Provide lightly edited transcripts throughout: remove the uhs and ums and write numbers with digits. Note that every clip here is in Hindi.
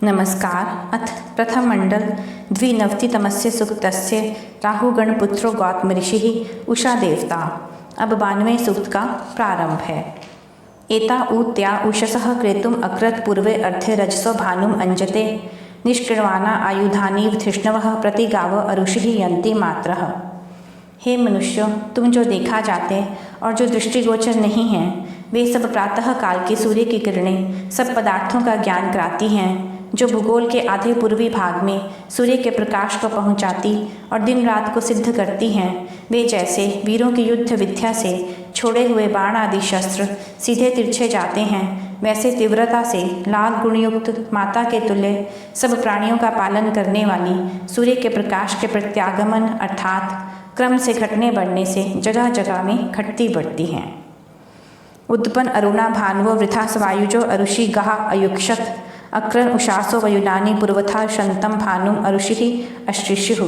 नमस्कार। अथ प्रथम मंडल द्विनवतितमस्य सूक्तस्य राहुगणपुत्रो गौतम ऋषिः उषा देवता। अब 92वें सूक्त का प्रारंभ है। एता ऊत्या उषसः क्रेतुम् अकृत पूर्वे अर्धे रजसो भानुम अंजते निष्क्रियमाणा आयुधानीव धृष्णवः प्रति गाव अरुषिः यन्ति मात्रः। हे मनुष्यों, तुम जो देखा जाते और जो दृष्टिगोचर नहीं हैं, वे सब प्रातः काल की सूर्य की किरणें सब पदार्थों का ज्ञान कराती हैं, जो भूगोल के आधे पूर्वी भाग में सूर्य के प्रकाश को पहुंचाती और दिन रात को सिद्ध करती हैं। वे जैसे वीरों की युद्ध विद्या से छोड़े हुए बाण आदि शस्त्र सीधे तिरछे जाते हैं, वैसे तीव्रता से लाल गुणयुक्त माता के तुल्य सब प्राणियों का पालन करने वाली सूर्य के प्रकाश के प्रत्यागमन अर्थात क्रम से घटने बढ़ने से जगह जगह में घटती बढ़ती हैं। उत्पन्न अरुणा भानुवो वृथा स्वायुजो अरुषि गाह अयुक्षत अक्रन उषासो वयुनानी पूर्वथा शंतम भानुम अरुषि अश्रिष्यु।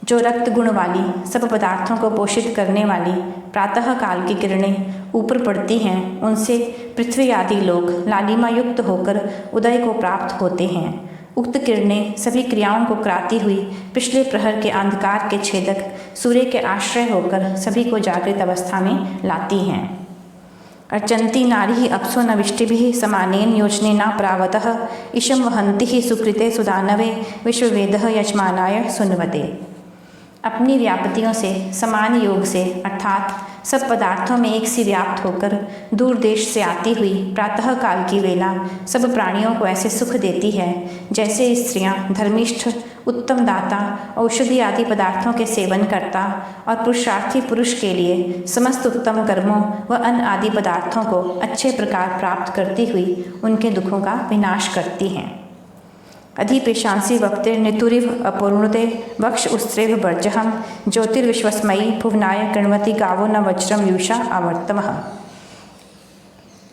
जो रक्त गुण वाली सब पदार्थों को पोषित करने वाली प्रातः काल की किरणें ऊपर पड़ती हैं, उनसे पृथ्वी आदि लोग लालिमा युक्त होकर उदय को प्राप्त होते हैं। उक्त किरणें सभी क्रियाओं को कराती हुई पिछले प्रहर के अंधकार के छेदक सूर्य के आश्रय होकर सभी को जागृत अवस्था में लाती हैं। अर्चन्ति नारी अप्सो न विष्टिभिः समानेन योजनेना प्रावतः इशं वहन्ति सुकृते सुदानवे विश्ववेदः यजमानाय सुनवते। अपनी व्यापतियों से समान योग से अर्थात सब पदार्थों में एक सी व्याप्त होकर दूर देश से आती हुई प्रातः काल की वेला सब प्राणियों को ऐसे सुख देती है, जैसे स्त्रियां धर्मिष्ठ उत्तम दाता औषधि आदि पदार्थों के सेवन करता और पुरुषार्थी पुरुष के लिए समस्त उत्तम कर्मों व अन्न आदि पदार्थों को अच्छे प्रकार प्राप्त करती हुई उनके दुखों का विनाश करती हैं। अधिपेशांसी वक्तिर नितुरिव अपूर्णुते वक्ष उस्त्रेव वर्जहम ज्योतिर्विश्वस्मयी भुवनाय कृण्वति गावो न वज्रम यूषा आवर्तमः।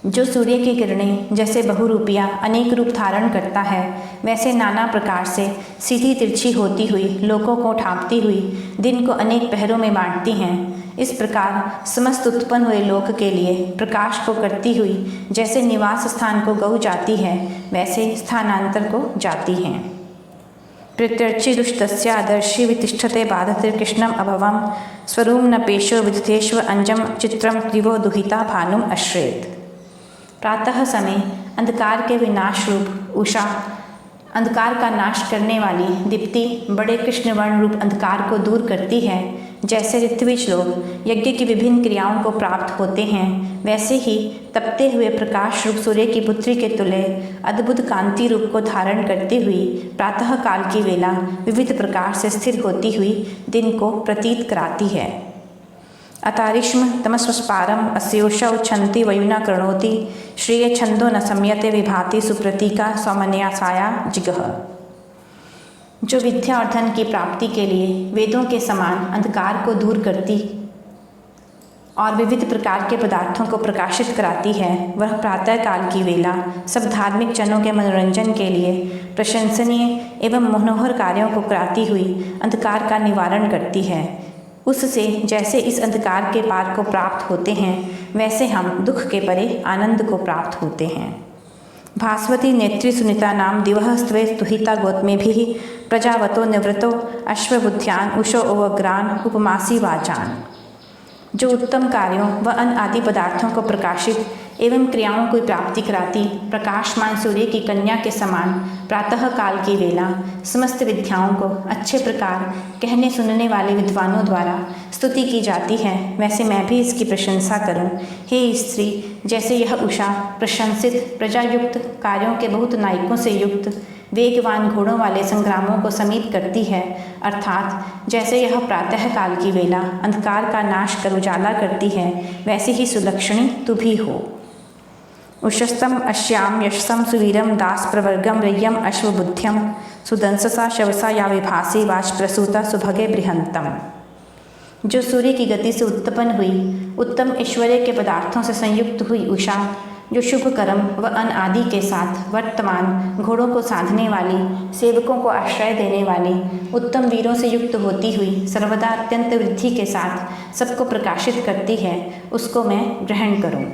जो सूर्य की किरणें जैसे बहुरूपिया अनेक रूप धारण करता है, वैसे नाना प्रकार से सीधी तिरछी होती हुई लोकों को ढांकती हुई दिन को अनेक पहरों में बांटती हैं। इस प्रकार समस्त उत्पन्न हुए लोक के लिए प्रकाश को करती हुई जैसे निवास स्थान को गऊ जाती है, वैसे स्थानांतर को जाती हैं। प्रत्यर्चि दुष्टस्य आदर्शी वितिष्ठते बाधतिर्कृष्णम अभवम स्वरूम न पेशो विदुतेश्व अंजम चित्रम दिवो दुहिता भानुम अश्रेत। प्रातः समय अंधकार के विनाश रूप उषा अंधकार का नाश करने वाली दीप्ति बड़े कृष्णवर्ण रूप अंधकार को दूर करती है। जैसे ऋत्विज लोग यज्ञ की विभिन्न क्रियाओं को प्राप्त होते हैं, वैसे ही तपते हुए प्रकाश रूप सूर्य की पुत्री के तुल्य अद्भुत कांति रूप को धारण करती हुई प्रातः काल की वेला विविध प्रकार से स्थिर होती हुई दिन को प्रतीत कराती है। अतारिष्म तमस्वस्पारम अस्योषा उच्छन्ति वयुना कृणोति श्रेय छंदो न सम्यते विभाति सुप्रतीका सौमन्यासाया जिगह। जो विद्या और धन की प्राप्ति के लिए वेदों के समान अंधकार को दूर करती और विविध प्रकार के पदार्थों को प्रकाशित कराती है, वह प्रातः काल की वेला सब धार्मिक जनों के मनोरंजन के लिए प्रशंसनीय एवं मनोहर कार्यों को कराती हुई अंधकार का निवारण करती है। उससे जैसे इस अंधकार के पार को प्राप्त होते हैं, वैसे हम दुख के परे आनंद को प्राप्त होते हैं। भास्वती नेत्री सुनीता नाम दिवह स्त्वे तुहिता गौतमेभिः प्रजावतो निवृतो अश्वबुद्ध्यान उषो ओवग्रान उपमासी वाचान। जो उत्तम कार्यों व अन्य आदि पदार्थों को प्रकाशित एवं क्रियाओं की प्राप्ति कराती प्रकाशमान सूर्य की कन्या के समान प्रातः काल की वेला समस्त विद्याओं को अच्छे प्रकार कहने सुनने वाले विद्वानों द्वारा स्तुति की जाती है, वैसे मैं भी इसकी प्रशंसा करूं। हे स्त्री, जैसे यह उषा प्रशंसित प्रजायुक्त कार्यों के बहुत नायकों से युक्त वेगवान घोड़ों वाले संग्रामों को समीप करती है, अर्थात जैसे यह प्रातः काल की वेला अंधकार का नाश कर उजाला करती है, वैसे ही सुलक्षणी तू भी हो। उषस्तम अश्याम यशसम सुवीरम दास प्रवर्गम रय्यम अश्वबुद्ध्यम सुदंससा शवसा या विभासी वाच प्रसूता सुभगे बृहंतम। जो सूर्य की गति से उत्पन्न हुई उत्तम ऐश्वर्य के पदार्थों से संयुक्त हुई उषा, जो शुभ कर्म व अन्न आदि के साथ वर्तमान घोड़ों को साधने वाली सेवकों को आश्रय देने वाली उत्तम वीरों से युक्त होती हुई सर्वदा अत्यंत वृद्धि के साथ सबको प्रकाशित करती है, उसको मैं ग्रहण करूं।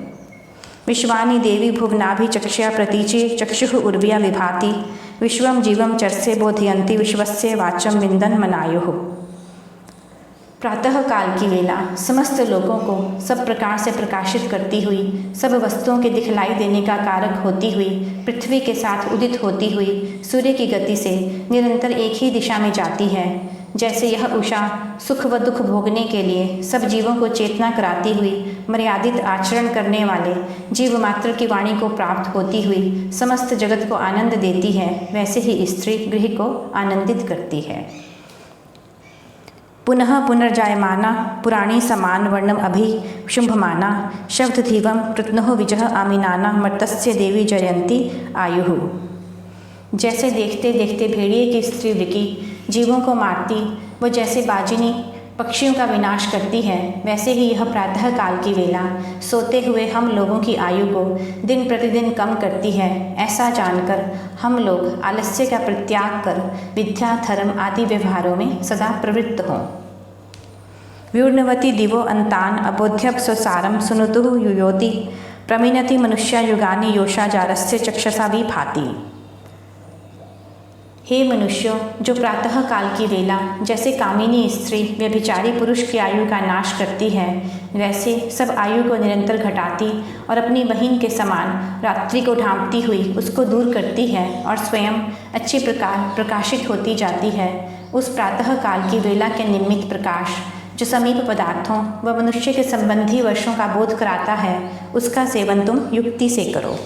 विश्वानि देवी भुवनाभि चक्षया प्रतीचि चक्षुः उर्व्या विभाति विश्वम जीवम चर्से बोधयन्ति विश्वस्य वाचम विन्दन् मनायुः। प्रातः काल की वेला समस्त लोगों को सब प्रकार से प्रकाशित करती हुई, सब वस्तुओं के दिखलाई देने का कारक होती हुई, पृथ्वी के साथ उदित होती हुई सूर्य की गति से निरंतर एक ही दिशा में जाती है। जैसे यह उषा सुख व दुख भोगने के लिए सब जीवों को चेतना कराती हुई, मर्यादित आचरण करने वाले जीव मात्र की वाणी को प्राप्त होती हुई समस्त जगत को आनंद देती है, वैसे ही स्त्री गृह को आनंदित करती है। पुनः पुनर्जायमाना पुराणी समान वर्णम अभि शुंभमाना शब्दधीवम कृत्नोः विजह आमीनाना मर्तस्य देवी जयंती आयुः। जैसे देखते देखते भेड़िए की स्त्री वृकी जीवों को मारती व जैसे बाजिनी पक्षियों का विनाश करती है, वैसे ही यह प्रातः काल की वेला सोते हुए हम लोगों की आयु को दिन प्रतिदिन कम करती है। ऐसा जानकर हम लोग आलस्य का परित्याग कर विद्या धर्म आदि व्यवहारों में सदा प्रवृत्त हों। व्यूर्णवती दिवो अंतान अबोध्यप स्वसारम सुनुतु युयोति प्रमिनति मनुष्या युगानि योषा जारस्य चक्षसा विभाति। हे मनुष्यों, जो प्रातः काल की वेला जैसे कामिनी स्त्री व्यभिचारी पुरुष की आयु का नाश करती है, वैसे सब आयु को निरंतर घटाती और अपनी बहिन के समान रात्रि को ढांपती हुई उसको दूर करती है और स्वयं अच्छी प्रकार प्रकाशित होती जाती है। उस प्रातः काल की वेला के निमित्त प्रकाश जो समीप पदार्थों व मनुष्य के संबंधी वर्षों का बोध कराता है, उसका सेवन तुम युक्ति से करो।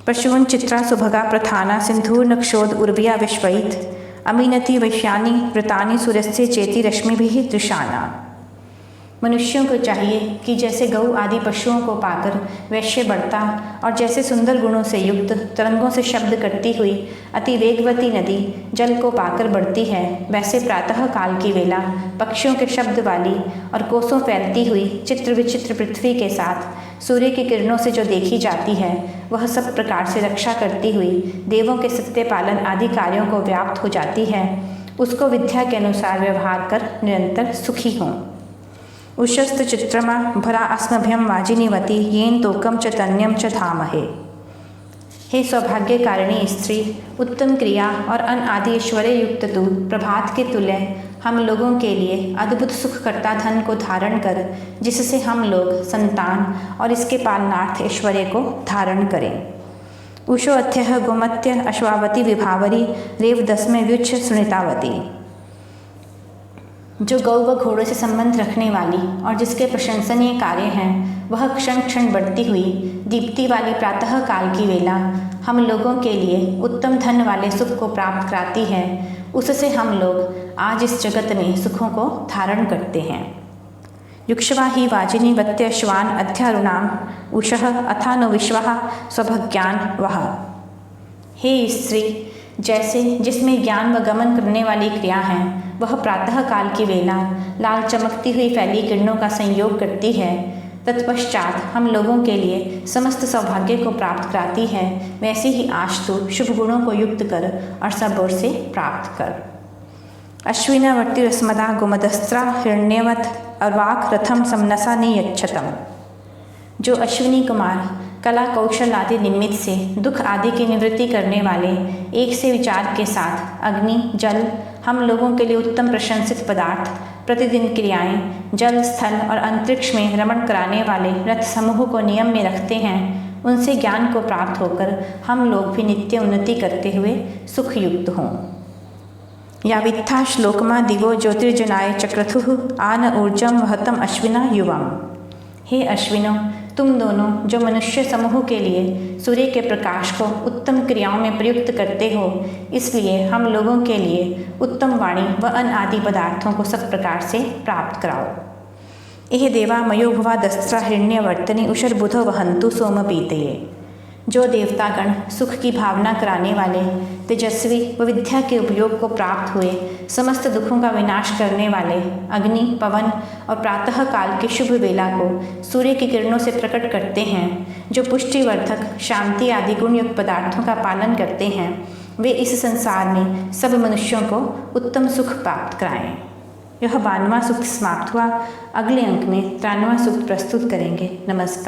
पशून चित्रा सुभगा प्रथाना सिंधुर्नक्षोद उर्विया विश्वैत अमीनति वैश्यानि वृतानि सूर्यस्य चेति रश्मिभिः दृशाना। मनुष्यों को चाहिए कि जैसे गऊ आदि पशुओं को पाकर वैश्य बढ़ता और जैसे सुंदर गुणों से युक्त तरंगों से शब्द करती हुई अति वेगवती नदी जल को पाकर बढ़ती है, वैसे प्रातः काल की वेला पक्षियों के शब्द वाली और कोसों फैलती हुई चित्र विचित्र पृथ्वी के साथ सूर्य की किरणों से जो देखी जाती है, वह सब प्रकार से रक्षा करती हुई देवों के सत्य पालन आदि कार्यों को व्याप्त हो जाती है। उसको विद्या के अनुसार व्यवहार कर निरंतर सुखी हों। उशस्त चित्रमा भरा अस्मभ्यम वाजिनीवती येन तोकम च तन्यम च धामहे। हे सौभाग्य कारिणी स्त्री, उत्तम क्रिया और अन आदि ऐश्वर्य युक्त तू प्रभात के तुल्य हम लोगों के लिए अद्भुत सुख करता धन को धारण कर, जिससे हम लोग संतान और इसके पालनार्थ ऐश्वर्य को धारण करें। उषो अथ्यः गोमत्य अश्वावती विभावरी रेव दसमें व्युच्छ सुनीतावती। जो गौ व घोड़ों से संबंध रखने वाली और जिसके प्रशंसनीय कार्य हैं, वह क्षण क्षण बढ़ती हुई दीप्ति वाली प्रातः काल की वेला हम लोगों के लिए उत्तम धन वाले सुख को प्राप्त कराती है। उससे हम लोग आज इस जगत में सुखों को धारण करते हैं। युक्षवा ही वाजिनी वत्य श्वान अध्यारुणाम उषः अथानो विश्वः स्वभज्ञान वह। हे स्त्री, जैसे जिसमें ज्ञान व गमन करने वाली क्रिया हैं, वह प्रातः काल की वेला लाल चमकती हुई फैली किरणों का संयोग करती है, तत्पश्चात हम लोगों के लिए समस्त सौभाग्य को प्राप्त कराती है, वैसे ही आज तू शुभ गुणों को युक्त कर और सब ओर से प्राप्त कर। अश्विनावर्ती रस्मदा गोमदस्त्रा हिरण्यवत अर्वाक रथम समनसा नियच्छतम। जो अश्विनी कुमार कला कौशल आदि निमित्त से दुख आदि की निवृत्ति करने वाले एक से विचार के साथ अग्नि जल हम लोगों के लिए उत्तम प्रशंसित पदार्थ प्रतिदिन क्रियाएं जल स्थल और अंतरिक्ष में रमण कराने वाले रथ समूह को नियम में रखते हैं, उनसे ज्ञान को प्राप्त होकर हम लोग भी नित्य उन्नति करते हुए सुख युक्त हों। या वित्था श्लोकमा दिवो ज्योतिर्जनाय चक्रथुः आन ऊर्जम वहतम अश्विना युवम। हे अश्विनों, तुम दोनों जो मनुष्य समूह के लिए सूर्य के प्रकाश को उत्तम क्रियाओं में प्रयुक्त करते हो, इसलिए हम लोगों के लिए उत्तम वाणी व अन्न आदि पदार्थों को सब प्रकार से प्राप्त कराओ। एह देवा मयोभुवा दस्त्रा हिरण्यवर्तनी उषर्बुधो वहंतु सोम पीतये। जो देवतागण सुख की भावना कराने वाले तेजस्वी व विद्या के उपयोग को प्राप्त हुए समस्त दुखों का विनाश करने वाले अग्नि पवन और प्रातः काल की शुभ वेला को सूर्य की किरणों से प्रकट करते हैं, जो पुष्टिवर्धक शांति आदि गुणयुक्त पदार्थों का पालन करते हैं, वे इस संसार में सब मनुष्यों को उत्तम सुख प्राप्त कराएं। यह 92वां सूक्त समाप्त हुआ। अगले अंक में 93वां सूक्त प्रस्तुत करेंगे। नमस्कार।